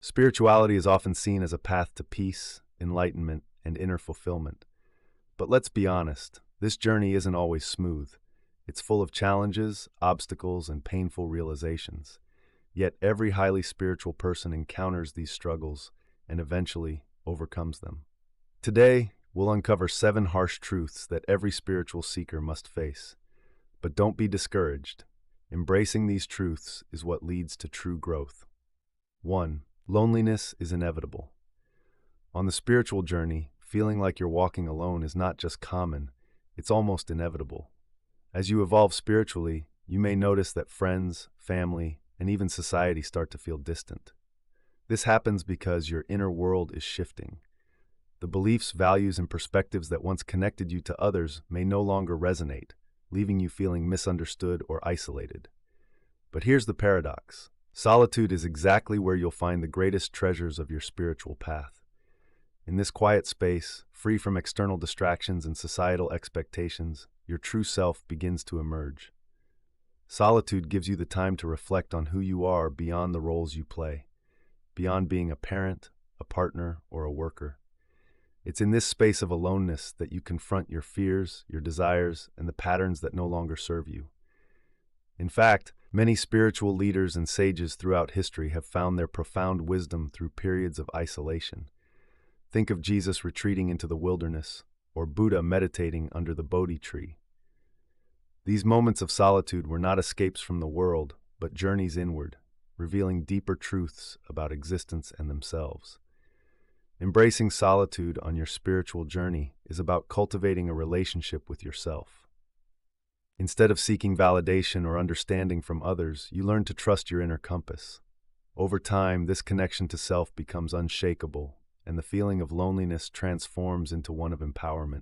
Spirituality is often seen as a path to peace, enlightenment, and inner fulfillment. But let's be honest, this journey isn't always smooth. It's full of challenges, obstacles, and painful realizations. Yet every highly spiritual person encounters these struggles and eventually overcomes them. Today, we'll uncover 7 harsh truths that every spiritual seeker must face. But don't be discouraged. Embracing these truths is what leads to true growth. 1. Loneliness is inevitable. On the spiritual journey, feeling like you're walking alone is not just common, it's almost inevitable. As you evolve spiritually, you may notice that friends, family, and even society start to feel distant. This happens because your inner world is shifting. The beliefs, values, and perspectives that once connected you to others may no longer resonate, leaving you feeling misunderstood or isolated. But here's the paradox. Solitude is exactly where you'll find the greatest treasures of your spiritual path. In this quiet space, free from external distractions and societal expectations, your true self begins to emerge. Solitude gives you the time to reflect on who you are beyond the roles you play, beyond being a parent, a partner, or a worker. It's in this space of aloneness that you confront your fears, your desires, and the patterns that no longer serve you. In fact, many spiritual leaders and sages throughout history have found their profound wisdom through periods of isolation. Think of Jesus retreating into the wilderness, or Buddha meditating under the Bodhi tree. These moments of solitude were not escapes from the world, but journeys inward, revealing deeper truths about existence and themselves. Embracing solitude on your spiritual journey is about cultivating a relationship with yourself. Instead of seeking validation or understanding from others, you learn to trust your inner compass. Over time, this connection to self becomes unshakable, and the feeling of loneliness transforms into one of empowerment.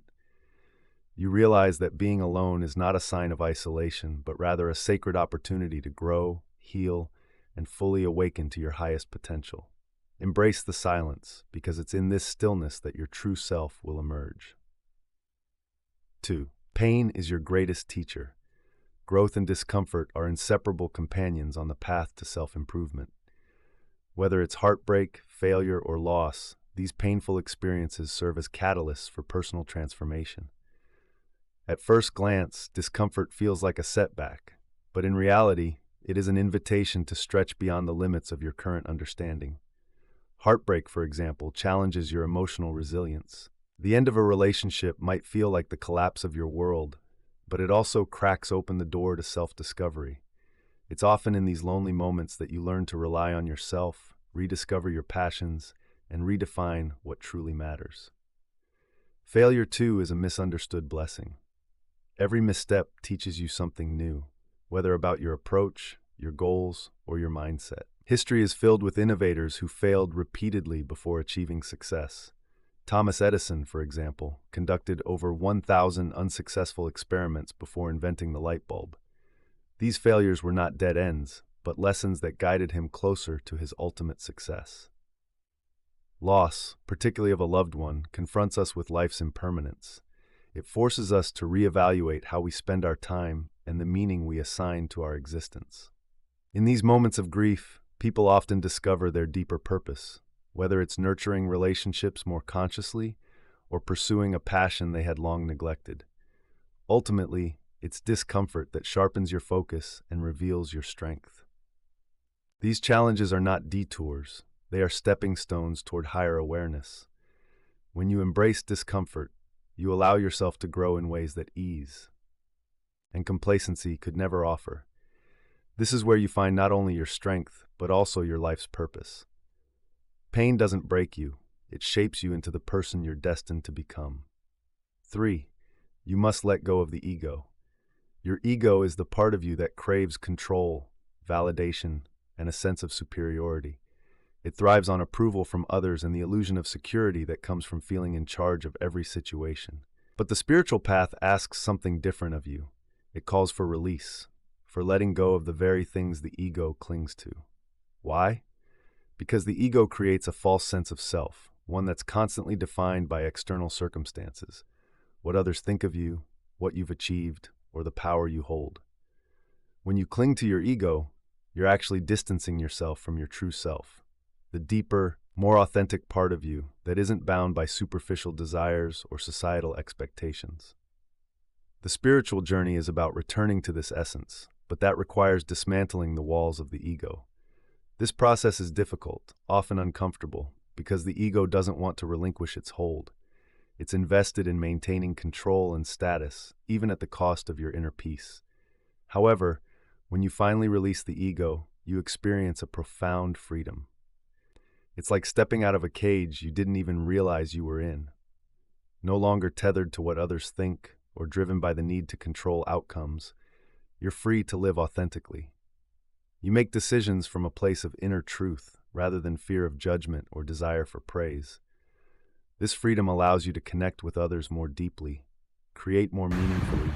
You realize that being alone is not a sign of isolation, but rather a sacred opportunity to grow, heal, and fully awaken to your highest potential. Embrace the silence, because it's in this stillness that your true self will emerge. 2. Pain is your greatest teacher. Growth and discomfort are inseparable companions on the path to self-improvement. Whether it's heartbreak, failure, or loss, these painful experiences serve as catalysts for personal transformation. At first glance, discomfort feels like a setback, but in reality, it is an invitation to stretch beyond the limits of your current understanding. Heartbreak, for example, challenges your emotional resilience. The end of a relationship might feel like the collapse of your world, but it also cracks open the door to self-discovery. It's often in these lonely moments that you learn to rely on yourself, rediscover your passions, and redefine what truly matters. Failure, too, is a misunderstood blessing. Every misstep teaches you something new, whether about your approach, your goals, or your mindset. History is filled with innovators who failed repeatedly before achieving success. Thomas Edison, for example, conducted over 1,000 unsuccessful experiments before inventing the light bulb. These failures were not dead ends, but lessons that guided him closer to his ultimate success. Loss, particularly of a loved one, confronts us with life's impermanence. It forces us to reevaluate how we spend our time and the meaning we assign to our existence. In these moments of grief, people often discover their deeper purpose, whether it's nurturing relationships more consciously or pursuing a passion they had long neglected. Ultimately, it's discomfort that sharpens your focus and reveals your strength. These challenges are not detours, they are stepping stones toward higher awareness. When you embrace discomfort, you allow yourself to grow in ways that ease and complacency could never offer. This is where you find not only your strength, but also your life's purpose. Pain doesn't break you, it shapes you into the person you're destined to become. 3. You must let go of the ego. Your ego is the part of you that craves control, validation, and a sense of superiority. It thrives on approval from others and the illusion of security that comes from feeling in charge of every situation. But the spiritual path asks something different of you. It calls for release, for letting go of the very things the ego clings to. Why? Because the ego creates a false sense of self, one that's constantly defined by external circumstances, what others think of you, what you've achieved, or the power you hold. When you cling to your ego, you're actually distancing yourself from your true self. the deeper, more authentic part of you that isn't bound by superficial desires or societal expectations. The spiritual journey is about returning to this essence, but that requires dismantling the walls of the ego. This process is difficult, often uncomfortable, because the ego doesn't want to relinquish its hold. It's invested in maintaining control and status, even at the cost of your inner peace. However, when you finally release the ego, you experience a profound freedom. It's like stepping out of a cage you didn't even realize you were in. No longer tethered to what others think or driven by the need to control outcomes, you're free to live authentically. You make decisions from a place of inner truth rather than fear of judgment or desire for praise. This freedom allows you to connect with others more deeply, create more meaningfully,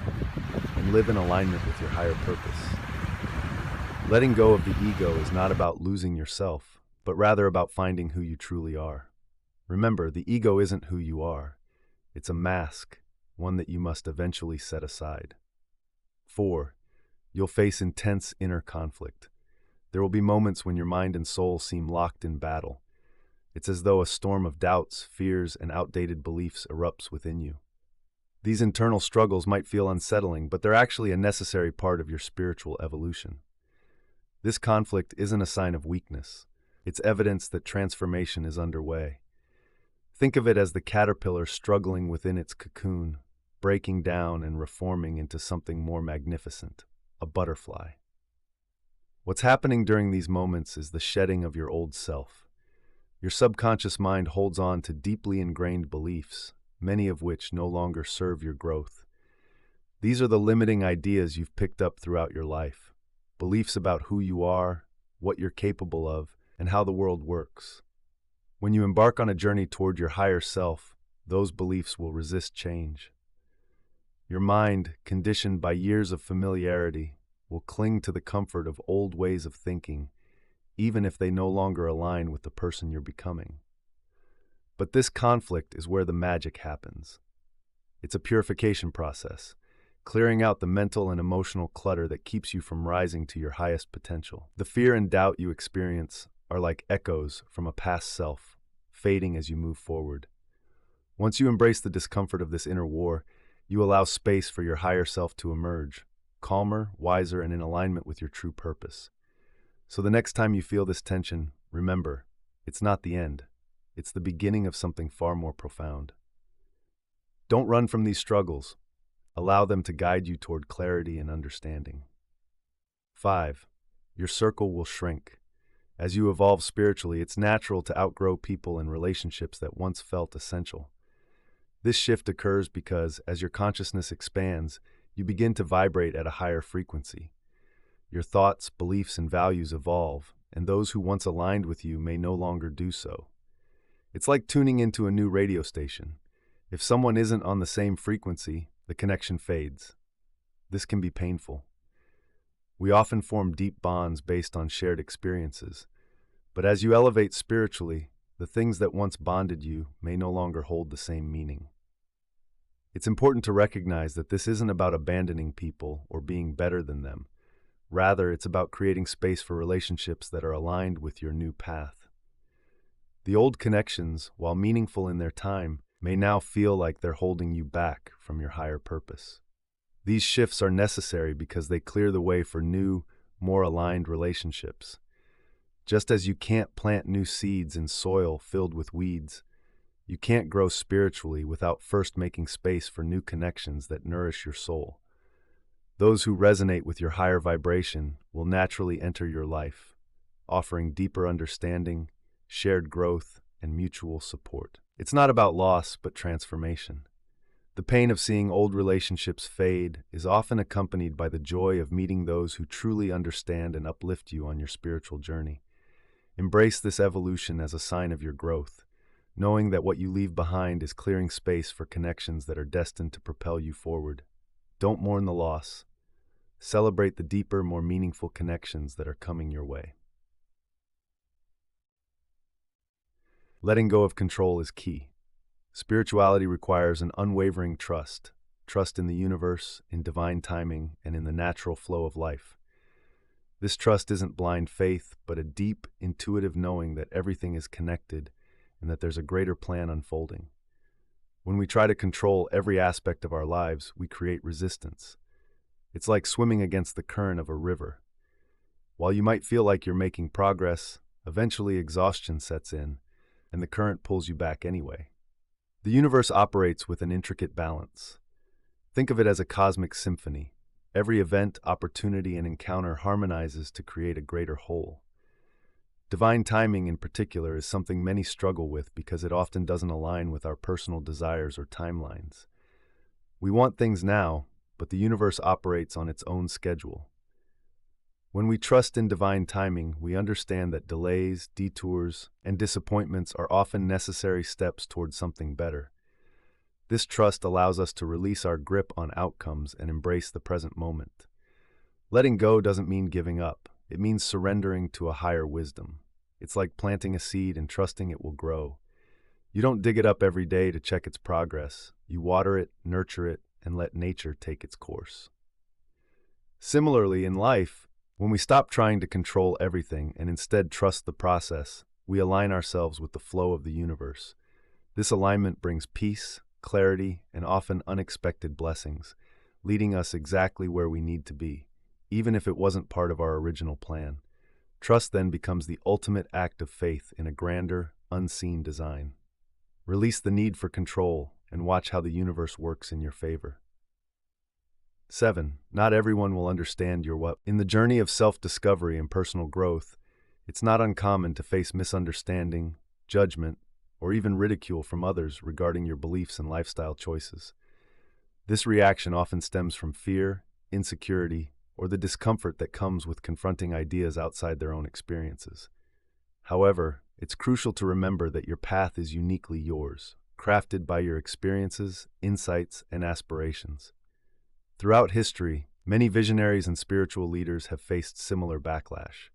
and live in alignment with your higher purpose. Letting go of the ego is not about losing yourself, but rather about finding who you truly are. Remember, the ego isn't who you are. It's a mask, one that you must eventually set aside. 4. You'll face intense inner conflict. There will be moments when your mind and soul seem locked in battle. It's as though a storm of doubts, fears, and outdated beliefs erupts within you. These internal struggles might feel unsettling, but they're actually a necessary part of your spiritual evolution. This conflict isn't a sign of weakness. It's evidence that transformation is underway. Think of it as the caterpillar struggling within its cocoon, breaking down and reforming into something more magnificent, a butterfly. What's happening during these moments is the shedding of your old self. Your subconscious mind holds on to deeply ingrained beliefs, many of which no longer serve your growth. These are the limiting ideas you've picked up throughout your life, beliefs about who you are, what you're capable of, and how the world works. When you embark on a journey toward your higher self, those beliefs will resist change. Your mind, conditioned by years of familiarity, will cling to the comfort of old ways of thinking, even if they no longer align with the person you're becoming. But this conflict is where the magic happens. It's a purification process, clearing out the mental and emotional clutter that keeps you from rising to your highest potential. The fear and doubt you experience are like echoes from a past self, fading as you move forward. Once you embrace the discomfort of this inner war, you allow space for your higher self to emerge, calmer, wiser, and in alignment with your true purpose. So the next time you feel this tension, remember, it's not the end. It's the beginning of something far more profound. Don't run from these struggles. Allow them to guide you toward clarity and understanding. 5. Your circle will shrink. As you evolve spiritually, it's natural to outgrow people and relationships that once felt essential. This shift occurs because, as your consciousness expands, you begin to vibrate at a higher frequency. Your thoughts, beliefs, and values evolve, and those who once aligned with you may no longer do so. It's like tuning into a new radio station. If someone isn't on the same frequency, the connection fades. This can be painful. We often form deep bonds based on shared experiences, but as you elevate spiritually, the things that once bonded you may no longer hold the same meaning. It's important to recognize that this isn't about abandoning people or being better than them. Rather, it's about creating space for relationships that are aligned with your new path. The old connections, while meaningful in their time, may now feel like they're holding you back from your higher purpose. These shifts are necessary because they clear the way for new, more aligned relationships. Just as you can't plant new seeds in soil filled with weeds, you can't grow spiritually without first making space for new connections that nourish your soul. Those who resonate with your higher vibration will naturally enter your life, offering deeper understanding, shared growth, and mutual support. It's not about loss, but transformation. The pain of seeing old relationships fade is often accompanied by the joy of meeting those who truly understand and uplift you on your spiritual journey. Embrace this evolution as a sign of your growth, knowing that what you leave behind is clearing space for connections that are destined to propel you forward. Don't mourn the loss. Celebrate the deeper, more meaningful connections that are coming your way. Letting go of control is key. Spirituality requires an unwavering trust in the universe, in divine timing, and in the natural flow of life. This trust isn't blind faith, but a deep, intuitive knowing that everything is connected and that there's a greater plan unfolding. When we try to control every aspect of our lives, we create resistance. It's like swimming against the current of a river. While you might feel like you're making progress, eventually exhaustion sets in, and the current pulls you back anyway. The universe operates with an intricate balance. Think of it as a cosmic symphony. Every event, opportunity, and encounter harmonizes to create a greater whole. Divine timing, in particular, is something many struggle with because it often doesn't align with our personal desires or timelines. We want things now, but the universe operates on its own schedule. When we trust in divine timing, we understand that delays, detours, and disappointments are often necessary steps towards something better. This trust allows us to release our grip on outcomes and embrace the present moment. Letting go doesn't mean giving up. It means surrendering to a higher wisdom. It's like planting a seed and trusting it will grow. You don't dig it up every day to check its progress. You water it, nurture it, and let nature take its course. Similarly, in life, when we stop trying to control everything and instead trust the process, we align ourselves with the flow of the universe. This alignment brings peace, clarity, and often unexpected blessings, leading us exactly where we need to be, even if it wasn't part of our original plan. Trust then becomes the ultimate act of faith in a grander, unseen design. Release the need for control and watch how the universe works in your favor. 7. Not everyone will understand your what. In the journey of self-discovery and personal growth, it's not uncommon to face misunderstanding, judgment, or even ridicule from others regarding your beliefs and lifestyle choices. This reaction often stems from fear, insecurity, or the discomfort that comes with confronting ideas outside their own experiences. However, it's crucial to remember that your path is uniquely yours, crafted by your experiences, insights, and aspirations. Throughout history, many visionaries and spiritual leaders have faced similar backlash.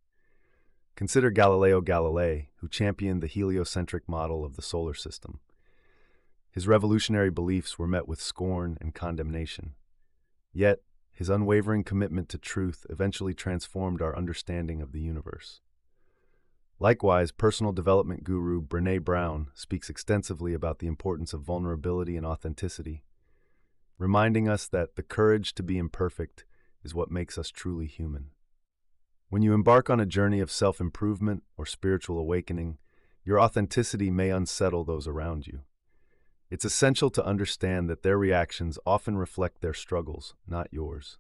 Consider Galileo Galilei, who championed the heliocentric model of the solar system. His revolutionary beliefs were met with scorn and condemnation. Yet, his unwavering commitment to truth eventually transformed our understanding of the universe. Likewise, personal development guru Brené Brown speaks extensively about the importance of vulnerability and authenticity, reminding us that the courage to be imperfect is what makes us truly human. When you embark on a journey of self-improvement or spiritual awakening, your authenticity may unsettle those around you. It's essential to understand that their reactions often reflect their struggles, not yours.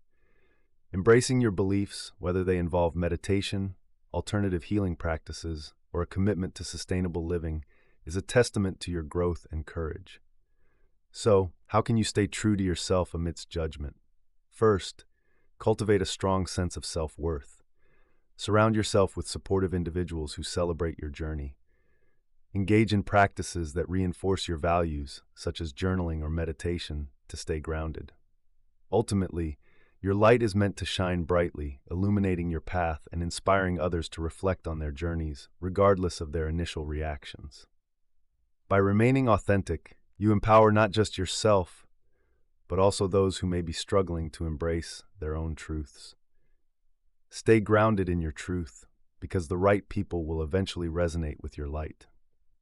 Embracing your beliefs, whether they involve meditation, alternative healing practices, or a commitment to sustainable living, is a testament to your growth and courage. So, how can you stay true to yourself amidst judgment? First, cultivate a strong sense of self-worth. Surround yourself with supportive individuals who celebrate your journey. Engage in practices that reinforce your values, such as journaling or meditation, to stay grounded. Ultimately, your light is meant to shine brightly, illuminating your path and inspiring others to reflect on their journeys, regardless of their initial reactions. By remaining authentic, you empower not just yourself, but also those who may be struggling to embrace their own truths. Stay grounded in your truth, because the right people will eventually resonate with your light.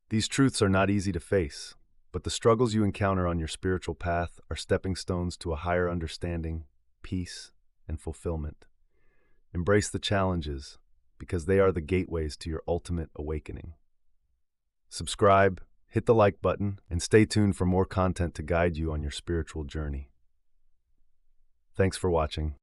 These truths are not easy to face, but the struggles you encounter on your spiritual path are stepping stones to a higher understanding, peace, and fulfillment. Embrace the challenges, because they are the gateways to your ultimate awakening. Subscribe, hit the like button, and stay tuned for more content to guide you on your spiritual journey. Thanks for watching.